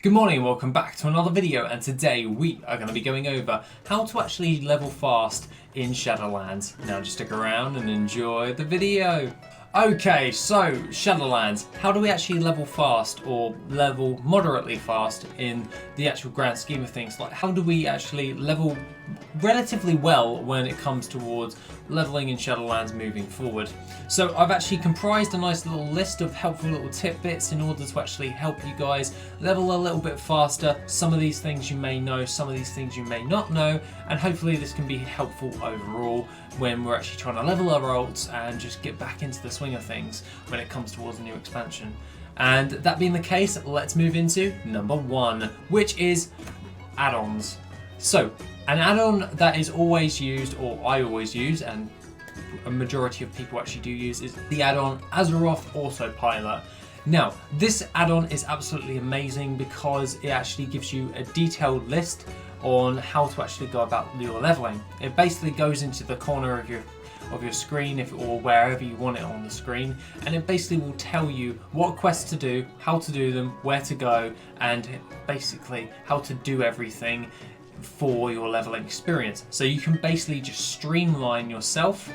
Good morning and welcome back to another video, and today we are going to be going over how to actually level fast in Shadowlands. Now just stick around and enjoy the video. Okay, so Shadowlands, how do we actually level fast or level moderately fast in the actual grand scheme of things? Like, how do we actually level relatively well when it comes towards leveling in Shadowlands moving forward? So I've actually comprised a nice little list of helpful little tidbits in order to actually help you guys level a little bit faster. Some of these things you may know, some of these things you may not know, and hopefully this can be helpful overall when we're actually trying to level our ults and just get back into the swing of things when it comes towards a new expansion. And that being the case, let's move into number one, which is add-ons. So an add-on that is always used, or I always use, and a majority of people actually do use, is the add-on Azeroth Autopilot. Now, this add-on is absolutely amazing because it actually gives you a detailed list on how to actually go about your leveling. It basically goes into the corner of your screen, or wherever you want it on the screen, and it basically will tell you what quests to do, how to do them, where to go, and basically how to do everything for your leveling experience. So you can basically just streamline yourself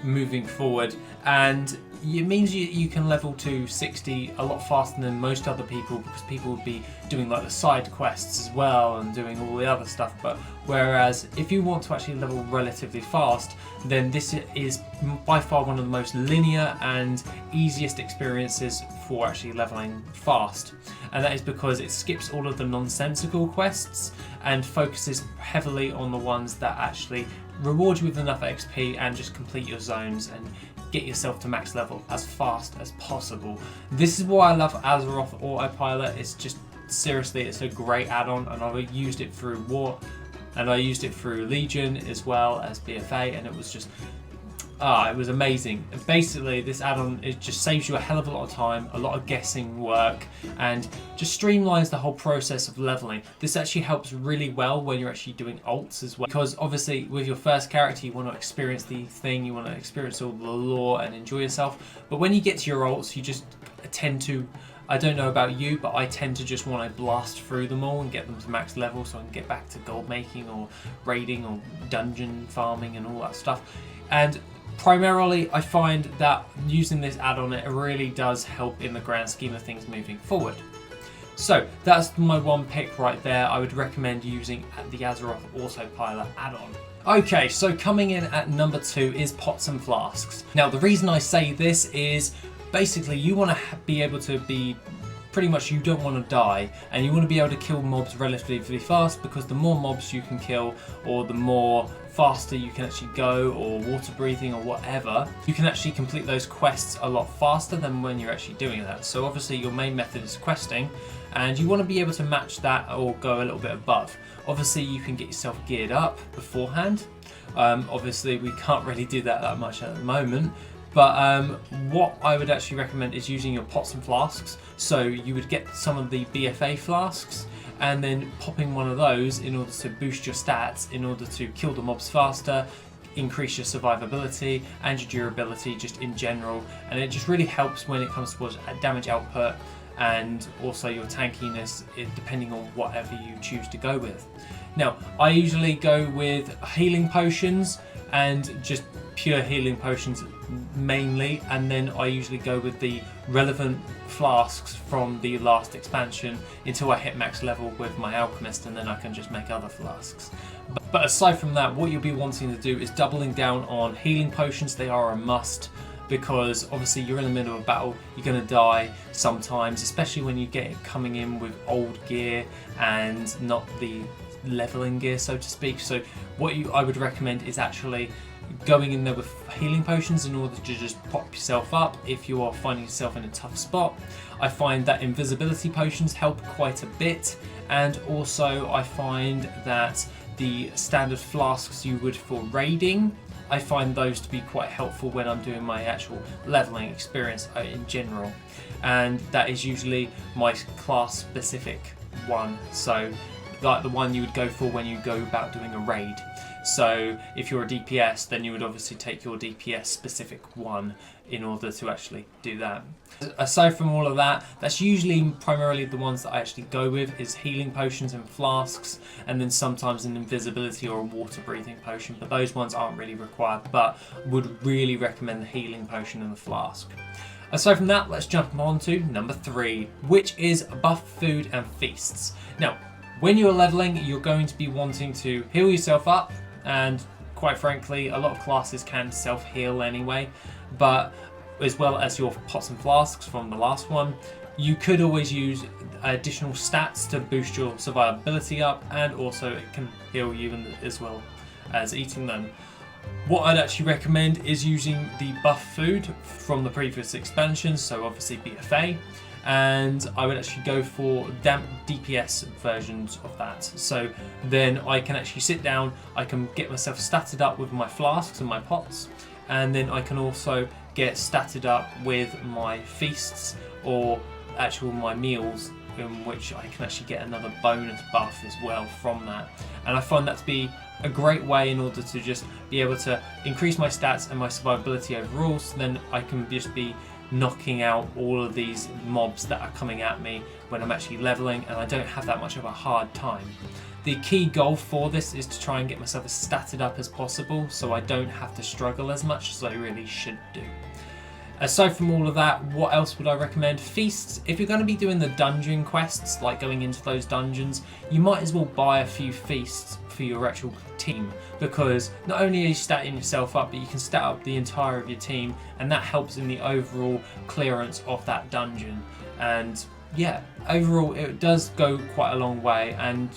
moving forward, and it means you can level to 60 a lot faster than most other people, because people would be doing like the side quests as well and doing all the other stuff. But whereas if you want to actually level relatively fast, then this is by far one of the most linear and easiest experiences for actually leveling fast, and that is because it skips all of the nonsensical quests and focuses heavily on the ones that actually reward you with enough XP and just complete your zones and get yourself to max level as fast as possible. This is why I love Azeroth Autopilot. It's just, seriously, it's a great add-on, and I've used it through War, and I used it through Legion as well as BFA, and it was just, it was amazing. Basically, this add-on, it just saves you a hell of a lot of time, a lot of guessing work, and just streamlines the whole process of leveling. This actually helps really well when you're actually doing ults as well, because obviously with your first character you want to experience the thing, you want to experience all the lore and enjoy yourself. But when you get to your ults, you just tend to, I don't know about you, but I tend to just want to blast through them all and get them to max level so I can get back to gold making or raiding or dungeon farming and all that stuff. And primarily, I find that using this add-on, it really does help in the grand scheme of things moving forward. So that's my one pick right there. I would recommend using the Azeroth Autopilot add-on. Okay, so coming in at number two is pots and flasks. Now, the reason I say this is basically you want to be able to be pretty much, you don't want to die, and you want to be able to kill mobs relatively fast, because the more mobs you can kill, or the more faster you can actually go, or water breathing or whatever, you can actually complete those quests a lot faster than when you're actually doing that. So obviously your main method is questing, and you want to be able to match that or go a little bit above. Obviously you can get yourself geared up beforehand. Obviously we can't really do that much at the moment. But what I would actually recommend is using your pots and flasks. So you would get some of the BFA flasks and then popping one of those in order to boost your stats, in order to kill the mobs faster, increase your survivability and your durability just in general. And it just really helps when it comes towards damage output and also your tankiness, depending on whatever you choose to go with. Now, I usually go with healing potions, and just pure healing potions mainly, and then I usually go with the relevant flasks from the last expansion until I hit max level with my alchemist, and then I can just make other flasks. But aside from that, what you'll be wanting to do is doubling down on healing potions. They are a must, because obviously you're in the middle of a battle, you're going to die sometimes, especially when you get it coming in with old gear and not the leveling gear, so to speak. So what I would recommend is actually going in there with healing potions in order to just pop yourself up if you are finding yourself in a tough spot. I find that invisibility potions help quite a bit, and also I find that the standard flasks you would for raiding, I find those to be quite helpful when I'm doing my actual leveling experience in general, and that is usually my class specific one, so like the one you would go for when you go about doing a raid. So if you're a DPS, then you would obviously take your DPS specific one in order to actually do that. Aside from all of that, that's usually primarily the ones that I actually go with, is healing potions and flasks, and then sometimes an invisibility or a water breathing potion, but those ones aren't really required, but would really recommend the healing potion and the flask. Aside from that, let's jump on to number 3, which is buff food and feasts. Now, when you're leveling, you're going to be wanting to heal yourself up, and quite frankly, a lot of classes can self-heal anyway, but as well as your pots and flasks from the last one, you could always use additional stats to boost your survivability up, and also it can heal you as well as eating them. What I'd actually recommend is using the buff food from the previous expansions, so obviously BFA, and I would actually go for damp DPS versions of that. So then I can actually sit down, I can get myself statted up with my flasks and my pots, and then I can also get statted up with my feasts or actual my meals, in which I can actually get another bonus buff as well from that. And I find that to be a great way in order to just be able to increase my stats and my survivability overall, so then I can just be knocking out all of these mobs that are coming at me when I'm actually leveling, and I don't have that much of a hard time. The key goal for this is to try and get myself as statted up as possible, so I don't have to struggle as much as I really should do. Aside from all of that, what else would I recommend? Feasts. If you're going to be doing the dungeon quests, like going into those dungeons, you might as well buy a few feasts for your actual team, because not only are you statting yourself up, but you can stat up the entire of your team, and that helps in the overall clearance of that dungeon. And yeah, overall it does go quite a long way, and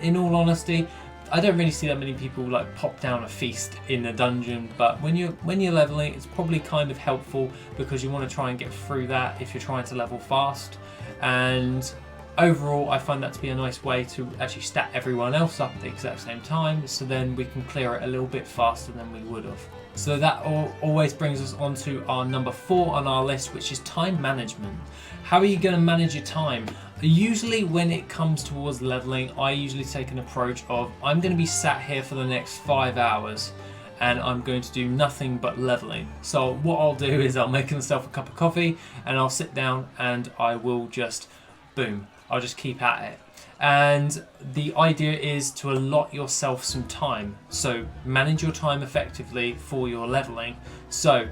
in all honesty, I don't really see that many people like pop down a feast in a dungeon, but when you're leveling, it's probably kind of helpful, because you want to try and get through that if you're trying to level fast. And overall, I find that to be a nice way to actually stat everyone else up at the exact same time, so then we can clear it a little bit faster than we would have. So that always brings us on to our number 4 on our list, which is time management. How are you going to manage your time? Usually when it comes towards leveling, I usually take an approach of, I'm going to be sat here for the next 5 hours and I'm going to do nothing but leveling. So what I'll do is I'll make myself a cup of coffee and I'll sit down and I will just, boom, I'll just keep at it. And the idea is to allot yourself some time. So manage your time effectively for your leveling. So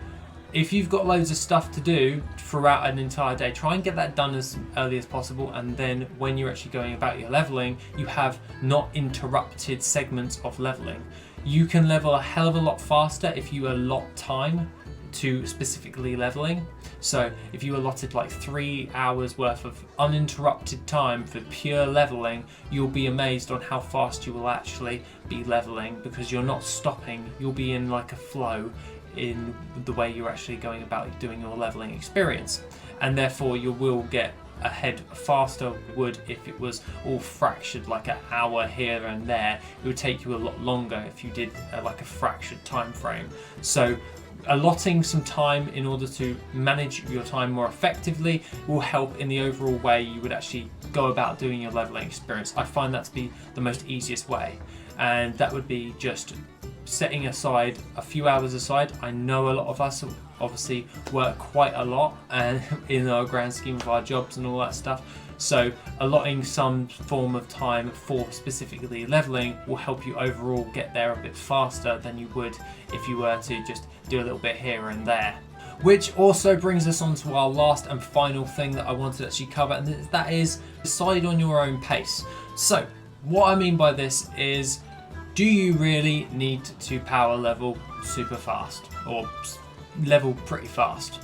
if you've got loads of stuff to do throughout an entire day, try and get that done as early as possible, and then when you're actually going about your leveling, you have not interrupted segments of leveling. You can level a hell of a lot faster if you allot time to specifically leveling. So if you allotted like 3 hours worth of uninterrupted time for pure leveling, you'll be amazed on how fast you will actually be leveling, because you're not stopping, you'll be in like a flow in the way you're actually going about doing your leveling experience, and therefore you will get ahead faster. Would if it was all fractured, like an hour here and there, it would take you a lot longer if you did like a fractured time frame. So allotting some time in order to manage your time more effectively will help in the overall way you would actually go about doing your leveling experience. I find that to be the most easiest way, and that would be just setting aside a few hours aside. I know a lot of us obviously work quite a lot and in our grand scheme of our jobs and all that stuff, so allotting some form of time for specifically leveling will help you overall get there a bit faster than you would if you were to just do a little bit here and there. Which also brings us on to our last and final thing that I wanted to actually cover, and that is decide on your own pace. So what I mean by this is, do you really need to power level super fast or level pretty fast?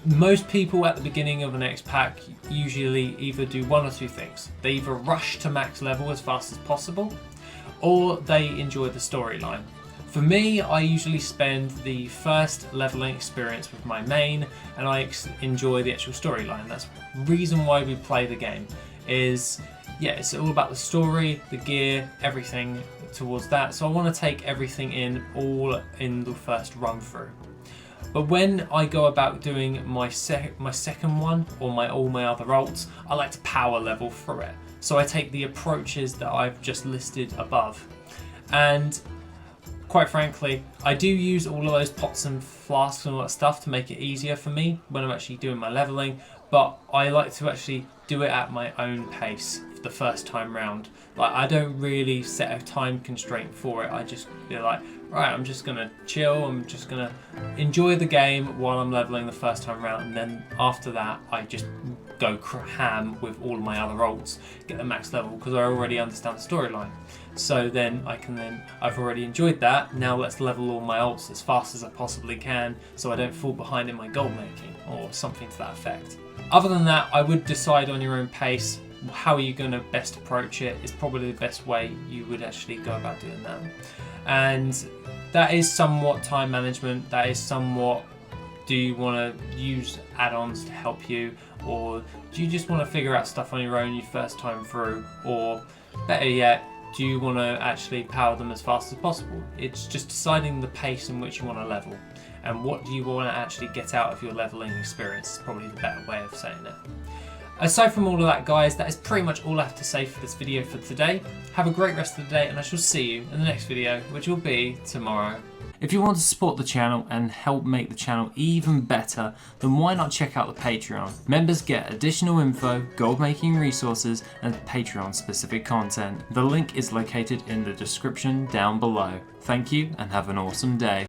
Most people at the beginning of an X pack usually either do one or two things. They either rush to max level as fast as possible, or they enjoy the storyline. For me, I usually spend the first leveling experience with my main, and I enjoy the actual storyline. That's the reason why we play the game. Yeah, it's all about the story, the gear, everything towards that. So I want to take everything in all in the first run through. But when I go about doing my second one, or all my other alts, I like to power level through it. So I take the approaches that I've just listed above. And quite frankly, I do use all of those pots and flasks and all that stuff to make it easier for me when I'm actually doing my leveling, but I like to actually do it at my own pace the first time round. Like, I don't really set a time constraint for it. I just feel like, right, I'm just gonna chill, I'm just gonna enjoy the game while I'm leveling the first time round, and then after that I just go ham with all of my other ults, get the max level, because I already understand the storyline. So then I've already enjoyed that, now let's level all my ults as fast as I possibly can so I don't fall behind in my gold making, or something to that effect. Other than that, I would decide on your own pace. How are you going to best approach it is probably the best way you would actually go about doing that. And that is somewhat time management, that is somewhat, do you want to use add-ons to help you, or do you just want to figure out stuff on your own your first time through, or better yet, do you want to actually power them as fast as possible? It's just deciding the pace in which you want to level, and what do you want to actually get out of your leveling experience is probably the better way of saying it. Aside from all of that, guys, that is pretty much all I have to say for this video for today. Have a great rest of the day, and I shall see you in the next video, which will be tomorrow. If you want to support the channel and help make the channel even better, then why not check out the Patreon? Members get additional info, gold making resources, and Patreon specific content. The link is located in the description down below. Thank you and have an awesome day.